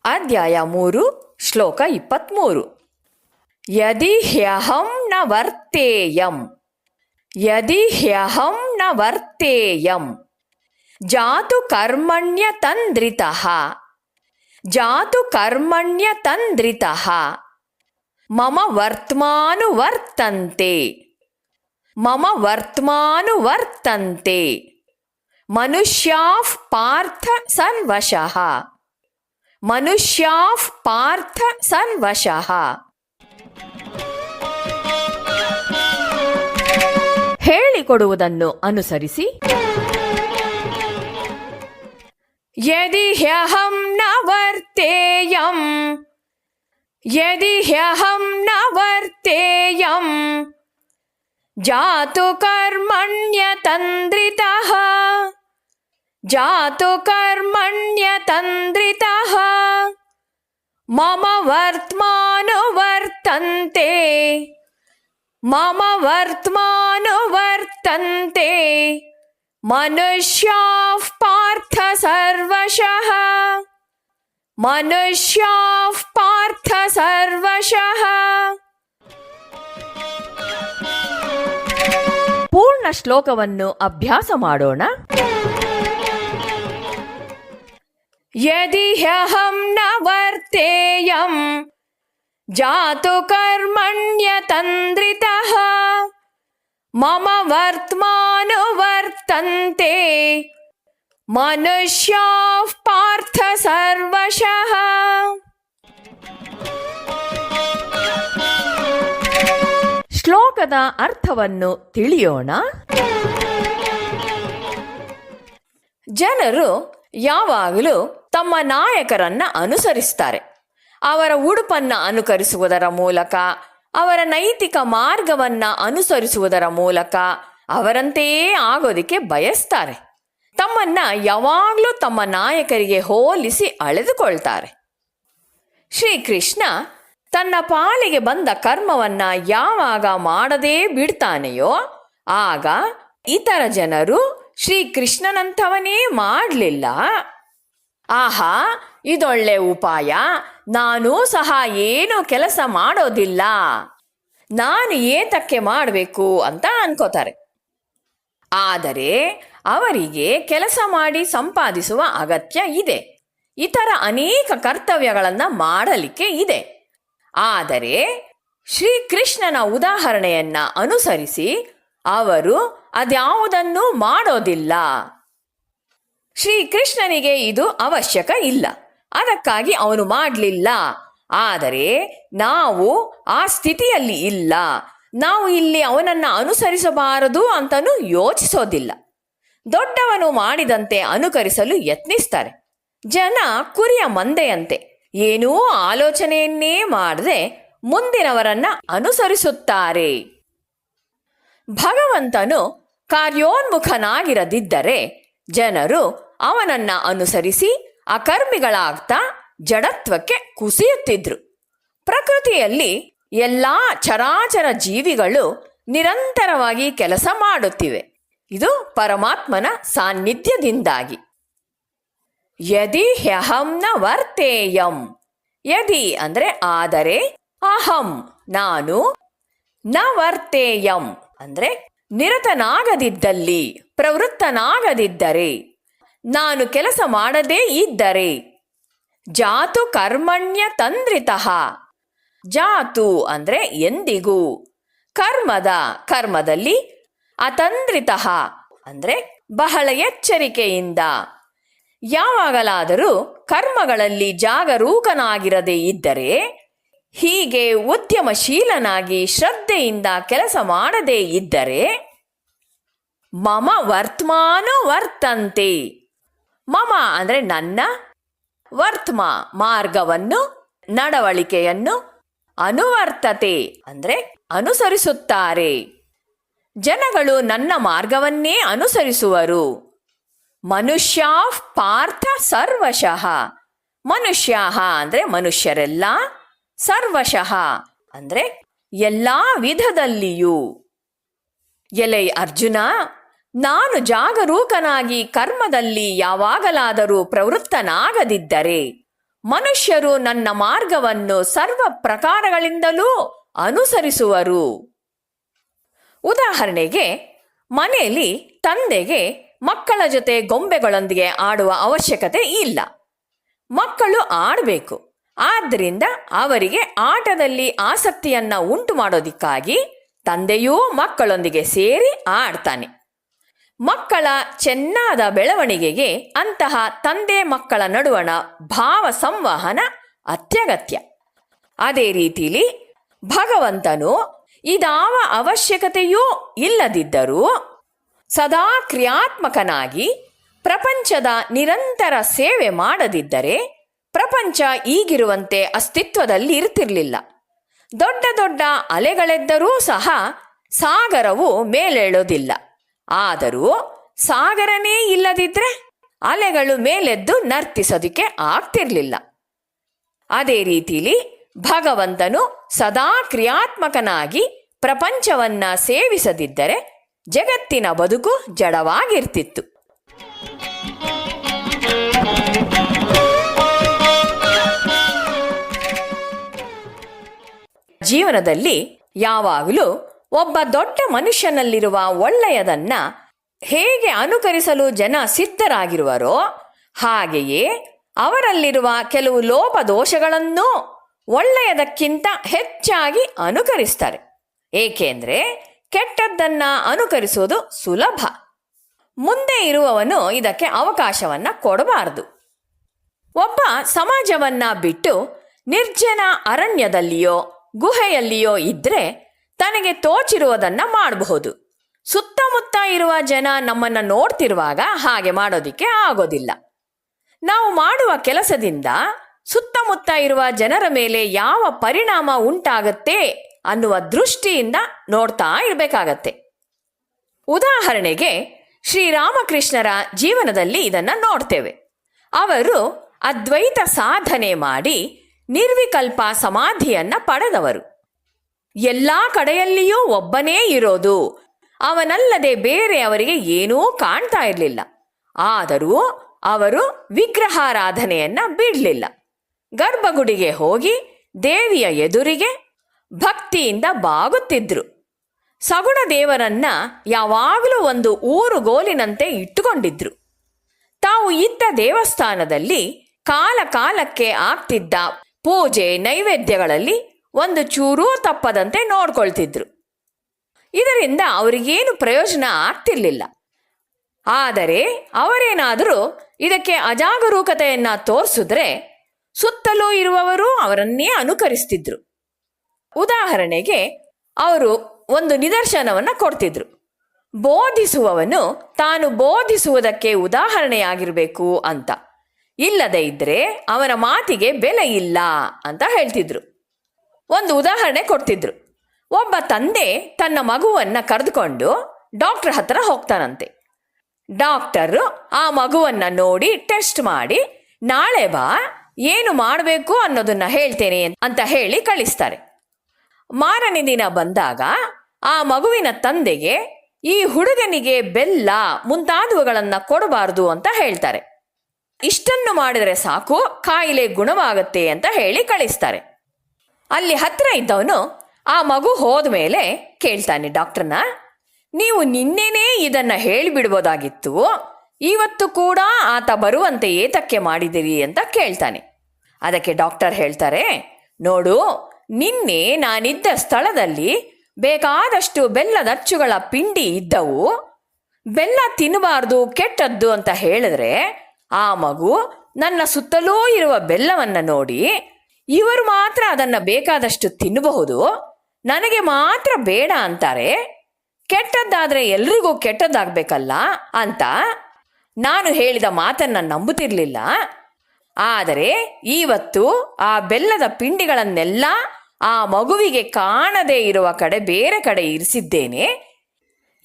ಅಧ್ಯಾಯ 3 ಶ್ಲೋಕ 23. ಯದಿ ಹ್ಯಹಂ ನ ವರ್ತೇಯಂ ಯದಿ ಹ್ಯಹಂ ನ ವರ್ತೇಯಂ ಜಾತು ಕರ್ಮಣ್ಯತಂದ್ರಿತಃ ಜಾತು ಕರ್ಮಣ್ಯತಂದ್ರಿತಃ ಮಮ ವರ್ತ್ಮಾನುವರ್ತಂತೆ ಮಮ ವರ್ತ್ಮಾನುವರ್ತಂತೆ ಮನುಷ್ಯಾಃ ಪಾರ್ಥ ಸರ್ವಶಃ ಮನುಷ್ಯಾಃ ಪಾರ್ಥ ಸರ್ವಶಃ. ಹೇಳಿಕೊಡುವುದನ್ನು ಅನುಸರಿಸಿ. ಯದಿ ಹ್ಯಹಂ ನ ವರ್ತೇಯಂ ಯದಿ ಹ್ಯಹಂ ನ ವರ್ತೇಯಂ ಜಾತು ಕರ್ಮಣ್ಯತಂದ್ರಿತಃ ಜಾತು ಕರ್ಮಣ್ಯತಂದ್ರಿತಃ ಮಮ ವರ್ತ್ಮಾನುವರ್ತಂತೆ ಮಮ ವರ್ತ್ಮಾನುವರ್ತಂತೆ ಮನುಷ್ಯಾಃ ಪಾರ್ಥ ಸರ್ವಶಃ ಮನುಷ್ಯಾಃ ಪಾರ್ಥ ಸರ್ವಶಃ. ಪೂರ್ಣ ಶ್ಲೋಕವನ್ನು ಅಭ್ಯಾಸ ಮಾಡೋಣ. ಯದಿ ಹ್ಯಹಂ ನ ವರ್ತೇಯಂ ಜಾತು ಕರ್ಮಣ್ಯತಂದ್ರಿತಃ ಮಮ ವರ್ತ್ಮಾನುವರ್ತಂತೆ ಮನುಷ್ಯಾಃ ಪಾರ್ಥ ಸರ್ವಶಃ. ಶ್ಲೋಕದ ಅರ್ಥವನ್ನು ತಿಳಿಯೋಣ. ಜನರು ಯಾವಾಗಲೂ ತಮ್ಮ ನಾಯಕರನ್ನ ಅನುಸರಿಸ್ತಾರೆ. ಅವರ ಉಡುಪನ್ನು ಅನುಕರಿಸುವುದರ ಮೂಲಕ, ಅವರ ನೈತಿಕ ಮಾರ್ಗವನ್ನು ಅನುಸರಿಸುವುದರ ಮೂಲಕ ಅವರಂತೆಯೇ ಆಗೋದಕ್ಕೆ ಬಯಸ್ತಾರೆ. ತಮ್ಮನ್ನ ಯಾವಾಗಲೂ ತಮ್ಮ ನಾಯಕರಿಗೆ ಹೋಲಿಸಿ ಅಳೆದುಕೊಳ್ತಾರೆ. ಶ್ರೀಕೃಷ್ಣ ತನ್ನ ಪಾಲಿಗೆ ಬಂದ ಕರ್ಮವನ್ನ ಯಾವಾಗ ಮಾಡದೇ ಬಿಡ್ತಾನೆಯೋ ಆಗ ಇತರ ಜನರು ಶ್ರೀಕೃಷ್ಣನಂಥವನೇ ಮಾಡಲಿಲ್ಲ, ಆಹಾ ಇದೊಳ್ಳೆ ಉಪಾಯ, ನಾನೂ ಸಹ ಏನೂ ಕೆಲಸ ಮಾಡೋದಿಲ್ಲ, ನಾನು ಏತಕ್ಕೆ ಮಾಡಬೇಕು ಅಂತ ಅನ್ಕೋತಾರೆ. ಆದರೆ ಅವರಿಗೆ ಕೆಲಸ ಮಾಡಿ ಸಂಪಾದಿಸುವ ಅಗತ್ಯ ಇದೆ, ಇತರ ಅನೇಕ ಕರ್ತವ್ಯಗಳನ್ನು ಮಾಡಲಿಕ್ಕೆ ಇದೆ. ಆದರೆ ಶ್ರೀಕೃಷ್ಣನ ಉದಾಹರಣೆಯನ್ನ ಅನುಸರಿಸಿ ಅವರು ಅದ್ಯಾವುದನ್ನೂ ಮಾಡೋದಿಲ್ಲ. ಶ್ರೀಕೃಷ್ಣನಿಗೆ ಇದು ಅವಶ್ಯಕ ಇಲ್ಲ, ಅದಕ್ಕಾಗಿ ಅವನು ಮಾಡಲಿಲ್ಲ. ಆದರೆ ನಾವು ಆ ಸ್ಥಿತಿಯಲ್ಲಿ ಇಲ್ಲ, ನಾವು ಇಲ್ಲಿ ಅವನನ್ನು ಅನುಸರಿಸಬಾರದು ಅಂತಲೂ ಯೋಚಿಸೋದಿಲ್ಲ. ದೊಡ್ಡವನು ಮಾಡಿದಂತೆ ಅನುಕರಿಸಲು ಯತ್ನಿಸ್ತಾರೆ. ಜನ ಕುರಿಯ ಮಂದೆಯಂತೆ ಏನೂ ಆಲೋಚನೆಯನ್ನೇ ಮಾಡದೆ ಮುಂದಿನವರನ್ನ ಅನುಸರಿಸುತ್ತಾರೆ. ಭಗವಂತನು ಕಾರ್ಯೋನ್ಮುಖನಾಗಿರದಿದ್ದರೆ ಜನರು ಅವನನ್ನ ಅನುಸರಿಸಿ ಅಕರ್ಮಿಗಳಾಗ್ತಾ ಜಡತ್ವಕ್ಕೆ ಕುಸಿಯುತ್ತಿದ್ರು. ಪ್ರಕೃತಿಯಲ್ಲಿ ಎಲ್ಲಾ ಚರಾಚರ ಜೀವಿಗಳು ನಿರಂತರವಾಗಿ ಕೆಲಸ ಮಾಡುತ್ತಿವೆ, ಇದು ಪರಮಾತ್ಮನ ಸಾನ್ನಿಧ್ಯದಿಂದಾಗಿ. ಯದಿ ಹ್ಯಹಂ ನ ವರ್ತೇಯಂ, ಯದಿ ಅಂದ್ರೆ ಆದರೆ, ಅಹಂ ನಾನು, ನ ವರ್ತೇಯಂ ಅಂದ್ರೆ ನಿರತನಾಗದಿದ್ದಲ್ಲಿ, ಪ್ರವೃತ್ತನಾಗದಿದ್ದರೆ, ನಾನು ಕೆಲಸ ಮಾಡದೇ ಇದ್ದರೆ, ಜಾತು ಕರ್ಮಣ್ಯ ತಂದ್ರಿತಃ, ಜಾತು ಅಂದ್ರೆ ಎಂದಿಗೂ, ಕರ್ಮದಲ್ಲಿ, ಅತಂದ್ರಿತಃ ಅಂದ್ರೆ ಬಹಳ ಎಚ್ಚರಿಕೆಯಿಂದ, ಯಾವಾಗಲಾದರೂ ಕರ್ಮಗಳಲ್ಲಿ ಜಾಗರೂಕನಾಗಿರದೇ ಇದ್ದರೆ, ಹೀಗೆ ಉದ್ಯಮಶೀಲನಾಗಿ ಶ್ರದ್ಧೆಯಿಂದ ಕೆಲಸ ಮಾಡದೇ ಇದ್ದರೆ, ಮಮ ವರ್ತ್ಮಾನುವರ್ತಂತೆ, ಮಮ ಅಂದರೆ ನನ್ನ, ವರ್ತ್ಮ ಮಾರ್ಗವನ್ನು, ನಡವಳಿಕೆಯನ್ನು, ಅನುವರ್ತತೆ ಅಂದರೆ ಅನುಸರಿಸುತ್ತಾರೆ. ಜನಗಳು ನನ್ನ ಮಾರ್ಗವನ್ನೇ ಅನುಸರಿಸುವರು. ಮನುಷ್ಯಾಃ ಪಾರ್ಥ ಸರ್ವಶಃ, ಮನುಷ್ಯಾಃ ಅಂದರೆ ಮನುಷ್ಯರೆಲ್ಲ, ಸರ್ವಶಃ ಅಂದರೆ ಎಲ್ಲ ವಿಧದಲ್ಲಿಯೂ. ಎಲೈ ಅರ್ಜುನ, ನಾನು ಜಾಗರೂಕನಾಗಿ ಕರ್ಮದಲ್ಲಿ ಯಾವಾಗಲಾದರೂ ಪ್ರವೃತ್ತನಾಗದಿದ್ದರೆ ಮನುಷ್ಯರು ನನ್ನ ಮಾರ್ಗವನ್ನು ಸರ್ವ ಪ್ರಕಾರಗಳಿಂದಲೂ ಅನುಸರಿಸುವರು. ಉದಾಹರಣೆಗೆ, ಮನೆಯಲ್ಲಿ ತಂದೆಗೆ ಮಕ್ಕಳ ಜೊತೆ ಗೊಂಬೆಗಳೊಂದಿಗೆ ಆಡುವ ಅವಶ್ಯಕತೆ ಇಲ್ಲ. ಮಕ್ಕಳು ಆಡಬೇಕು. ಆದ್ದರಿಂದ ಅವರಿಗೆ ಆಟದಲ್ಲಿ ಆಸಕ್ತಿಯನ್ನ ಉಂಟು ಮಾಡೋದಿಕ್ಕಾಗಿ ತಂದೆಯೂ ಮಕ್ಕಳೊಂದಿಗೆ ಸೇರಿ ಆಡ್ತಾನೆ. ಮಕ್ಕಳ ಚೆನ್ನಾದ ಬೆಳವಣಿಗೆಗೆ ಅಂತಹ ತಂದೆ ಮಕ್ಕಳ ನಡುವಣ ಭಾವ ಸಂವಹನ ಅತ್ಯಗತ್ಯ. ಅದೇ ರೀತಿಲಿ ಭಗವಂತನು ಇದಾವ ಅವಶ್ಯಕತೆಯೂ ಇಲ್ಲದಿದ್ದರೂ ಸದಾ ಕ್ರಿಯಾತ್ಮಕನಾಗಿ ಪ್ರಪಂಚದ ನಿರಂತರ ಸೇವೆ ಮಾಡದಿದ್ದರೆ ಪ್ರಪಂಚ ಈಗಿರುವಂತೆ ಅಸ್ತಿತ್ವದಲ್ಲಿ ಇರ್ತಿರ್ಲಿಲ್ಲ. ದೊಡ್ಡ ದೊಡ್ಡ ಅಲೆಗಳೆದ್ದರೂ ಸಹ ಸಾಗರವು ಮೇಲೇಳೋದಿಲ್ಲ. ಆದರೂ ಸಾಗರನೇ ಇಲ್ಲದಿದ್ರೆ ಅಲೆಗಳು ಮೇಲೆದ್ದು ನರ್ತಿಸೋದಿಕ್ಕೆ ಆಗ್ತಿರ್ಲಿಲ್ಲ. ಅದೇ ರೀತಿಲಿ ಭಗವಂತನು ಸದಾ ಕ್ರಿಯಾತ್ಮಕನಾಗಿ ಪ್ರಪಂಚವನ್ನ ಸೇವಿಸದಿದ್ದರೆ ಜಗತ್ತಿನ ಬದುಕು ಜಡವಾಗಿರ್ತಿತ್ತು. ಜೀವನದಲ್ಲಿ ಯಾವಾಗಲೂ ಒಬ್ಬ ದೊಡ್ಡ ಮನುಷ್ಯನಲ್ಲಿರುವ ಒಳ್ಳೆಯದನ್ನ ಹೇಗೆ ಅನುಕರಿಸಲು ಜನ ಸಿದ್ಧರಾಗಿರುವರೋ ಹಾಗೆಯೇ ಅವರಲ್ಲಿರುವ ಕೆಲವು ಲೋಪದೋಷಗಳನ್ನೂ ಒಳ್ಳೆಯದಕ್ಕಿಂತ ಹೆಚ್ಚಾಗಿ ಅನುಕರಿಸ್ತಾರೆ. ಏಕೆಂದರೆ ಕೆಟ್ಟದ್ದನ್ನ ಅನುಕರಿಸುವುದು ಸುಲಭ. ಮುಂದೆ ಇರುವವನು ಇದಕ್ಕೆ ಅವಕಾಶವನ್ನ ಕೊಡಬಾರದು. ಒಬ್ಬ ಸಮಾಜವನ್ನ ಬಿಟ್ಟು ನಿರ್ಜನ ಅರಣ್ಯದಲ್ಲಿಯೋ ಗುಹೆಯಲ್ಲಿಯೋ ಇದ್ರೆ ತನಗೆ ತೋಚಿರುವುದನ್ನ ಮಾಡಬಹುದು. ಸುತ್ತಮುತ್ತ ಇರುವ ಜನ ನಮ್ಮನ್ನ ನೋಡ್ತಿರುವಾಗ ಹಾಗೆ ಮಾಡೋದಿಕ್ಕೆ ಆಗೋದಿಲ್ಲ. ನಾವು ಮಾಡುವ ಕೆಲಸದಿಂದ ಸುತ್ತಮುತ್ತ ಇರುವ ಜನರ ಮೇಲೆ ಯಾವ ಪರಿಣಾಮ ಉಂಟಾಗತ್ತೆ ಅನ್ನುವ ದೃಷ್ಟಿಯಿಂದ ನೋಡ್ತಾ ಇರಬೇಕಾಗತ್ತೆ. ಉದಾಹರಣೆಗೆ ಶ್ರೀರಾಮಕೃಷ್ಣರ ಜೀವನದಲ್ಲಿ ಇದನ್ನ ನೋಡ್ತೇವೆ. ಅವರು ಅದ್ವೈತ ಸಾಧನೆ ಮಾಡಿ ನಿರ್ವಿಕಲ್ಪ ಸಮಾಧಿಯನ್ನ ಪಡೆದವರು. ಎಲ್ಲ ಕಡೆಯಲ್ಲಿಯೂ ಒಬ್ಬನೇ ಇರೋದು, ಅವನಲ್ಲದೆ ಬೇರೆ ಅವರಿಗೆ ಏನೂ ಕಾಣ್ತಾ ಇರಲಿಲ್ಲ. ಆದರೂ ಅವರು ವಿಗ್ರಹಾರಾಧನೆಯನ್ನ ಬಿಡಲಿಲ್ಲ. ಗರ್ಭಗುಡಿಗೆ ಹೋಗಿ ದೇವಿಯ ಎದುರಿಗೆ ಭಕ್ತಿಯಿಂದ ಬಾಗುತ್ತಿದ್ರು. ಸಗುಣ ದೇವರನ್ನ ಯಾವಾಗಲೂ ಒಂದು ಊರುಗೋಲಿನಂತೆ ಇಟ್ಟುಕೊಂಡಿದ್ರು. ತಾವು ಇದ್ದ ದೇವಸ್ಥಾನದಲ್ಲಿ ಕಾಲ ಕಾಲಕ್ಕೆ ಆಗ್ತಿದ್ದ ಪೂಜೆ ನೈವೇದ್ಯಗಳಲ್ಲಿ ಒಂದು ಚೂರೂ ತಪ್ಪದಂತೆ ನೋಡ್ಕೊಳ್ತಿದ್ರು. ಇದರಿಂದ ಅವರಿಗೇನು ಪ್ರಯೋಜನ ಆಗ್ತಿರ್ಲಿಲ್ಲ. ಆದರೆ ಅವರೇನಾದರೂ ಇದಕ್ಕೆ ಅಜಾಗರೂಕತೆಯನ್ನ ತೋರಿಸಿದ್ರೆ ಸುತ್ತಲೂ ಇರುವವರು ಅವರನ್ನೇ ಅನುಕರಿಸ್ತಿದ್ರು. ಉದಾಹರಣೆಗೆ ಅವರು ಒಂದು ನಿದರ್ಶನವನ್ನ ಕೊಡ್ತಿದ್ರು. ಬೋಧಿಸುವವನು ತಾನು ಬೋಧಿಸುವುದಕ್ಕೆ ಉದಾಹರಣೆಯಾಗಿರಬೇಕು ಅಂತ, ಇಲ್ಲದೆ ಇದ್ರೆ ಅವನ ಮಾತಿಗೆ ಬೆಲೆ ಇಲ್ಲ ಅಂತ ಹೇಳ್ತಿದ್ರು. ಒಂದು ಉದಾಹರಣೆ ಕೊಡ್ತಿದ್ರು. ಒಬ್ಬ ತಂದೆ ತನ್ನ ಮಗುವನ್ನ ಕರೆದುಕೊಂಡು ಡಾಕ್ಟರ್ ಹತ್ರ ಹೋಗ್ತಾನಂತೆ. ಡಾಕ್ಟರ್ ಆ ಮಗುವನ್ನ ನೋಡಿ ಟೆಸ್ಟ್ ಮಾಡಿ ನಾಳೆ ಬಾ, ಏನು ಮಾಡಬೇಕು ಅನ್ನೋದನ್ನ ಹೇಳ್ತೇನೆ ಅಂತ ಹೇಳಿ ಕಳಿಸ್ತಾರೆ. ಮಾರನೇ ದಿನ ಬಂದಾಗ ಆ ಮಗುವಿನ ತಂದೆಗೆ ಈ ಹುಡುಗನಿಗೆ ಬೆಲ್ಲ ಮುಂತಾದವುಗಳನ್ನ ಕೊಡಬಾರದು ಅಂತ ಹೇಳ್ತಾರೆ. ಇಷ್ಟನ್ನು ಮಾಡಿದರೆ ಸಾಕು, ಕಾಯಿಲೆ ಗುಣವಾಗುತ್ತೆ ಅಂತ ಹೇಳಿ ಕಳಿಸ್ತಾರೆ. ಅಲ್ಲಿ ಹತ್ರ ಇದ್ದವನು ಆ ಮಗು ಹೋದ ಮೇಲೆ ಕೇಳ್ತಾನೆ ಡಾಕ್ಟರ್ನ, ನೀವು ನಿನ್ನೆನೇ ಇದನ್ನ ಹೇಳಿಬಿಡ್ಬೋದಾಗಿತ್ತು, ಇವತ್ತು ಕೂಡ ಆತ ಬರುವಂತೆ ಏತಕ್ಕೆ ಮಾಡಿದಿರಿ ಅಂತ ಕೇಳ್ತಾನೆ. ಅದಕ್ಕೆ ಡಾಕ್ಟರ್ ಹೇಳ್ತಾರೆ, ನೋಡು, ನಿನ್ನೆ ನಾನಿದ್ದ ಸ್ಥಳದಲ್ಲಿ ಬೇಕಾದಷ್ಟು ಬೆಲ್ಲದಚ್ಚುಗಳ ಪಿಂಡಿ ಇದ್ದವು. ಬೆಲ್ಲ ತಿನ್ನಬಾರ್ದು, ಕೆಟ್ಟದ್ದು ಅಂತ ಹೇಳಿದ್ರೆ ಆ ಮಗು ನನ್ನ ಸುತ್ತಲೂ ಇರುವ ಬೆಲ್ಲವನ್ನ ನೋಡಿ ಇವರು ಮಾತ್ರ ಅದನ್ನ ಬೇಕಾದಷ್ಟು ತಿನ್ನಬಹುದು, ನನಗೆ ಮಾತ್ರ ಬೇಡ ಅಂತಾರೆ. ಕೆಟ್ಟದ್ದಾದ್ರೆ ಎಲ್ರಿಗೂ ಕೆಟ್ಟದ್ದಾಗಬೇಕಲ್ಲ ಅಂತ ನಾನು ಹೇಳಿದ ಮಾತನ್ನ ನಂಬುತ್ತಿರಲಿಲ್ಲ. ಆದರೆ ಇವತ್ತು ಆ ಬೆಲ್ಲದ ಪಿಂಡಿಗಳನ್ನೆಲ್ಲ ಆ ಮಗುವಿಗೆ ಕಾಣದೇ ಇರುವ ಕಡೆ ಬೇರೆ ಕಡೆ ಇರಿಸಿದ್ದೇನೆ.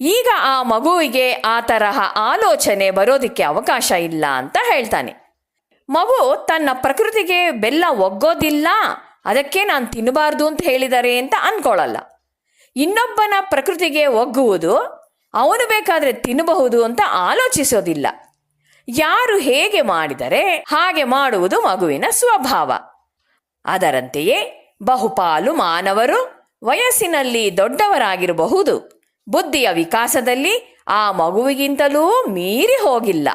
ಈಗ ಆ ಮಗುವಿಗೆ ಆ ತರಹ ಆಲೋಚನೆ ಬರೋದಕ್ಕೆ ಅವಕಾಶ ಇಲ್ಲ ಅಂತ ಹೇಳ್ತಾನೆ. ಮಗು ತನ್ನ ಪ್ರಕೃತಿಗೆ ಬೆಲ್ಲ ಒಗ್ಗೋದಿಲ್ಲ ಅದಕ್ಕೆ ನಾನು ತಿನ್ನಬಾರ್ದು ಅಂತ ಹೇಳಿದ್ದಾರೆ ಅಂತ ಅನ್ಕೊಳ್ಳಲ್ಲ. ಇನ್ನೊಬ್ಬನ ಪ್ರಕೃತಿಗೆ ಒಗ್ಗುವುದು, ಅವನು ಬೇಕಾದರೆ ತಿನ್ನಬಹುದು ಅಂತ ಆಲೋಚಿಸೋದಿಲ್ಲ. ಯಾರು ಹೇಗೆ ಮಾಡಿದರೆ ಹಾಗೆ ಮಾಡುವುದು ಮಗುವಿನ ಸ್ವಭಾವ. ಅದರಂತೆಯೇ ಬಹುಪಾಲು ಮಾನವರು ವಯಸ್ಸಿನಲ್ಲಿ ದೊಡ್ಡವರಾಗಿರಬಹುದು, ಬುದ್ಧಿಯ ವಿಕಾಸದಲ್ಲಿ ಆ ಮಗುವಿಗಿಂತಲೂ ಮೀರಿ ಹೋಗಿಲ್ಲ.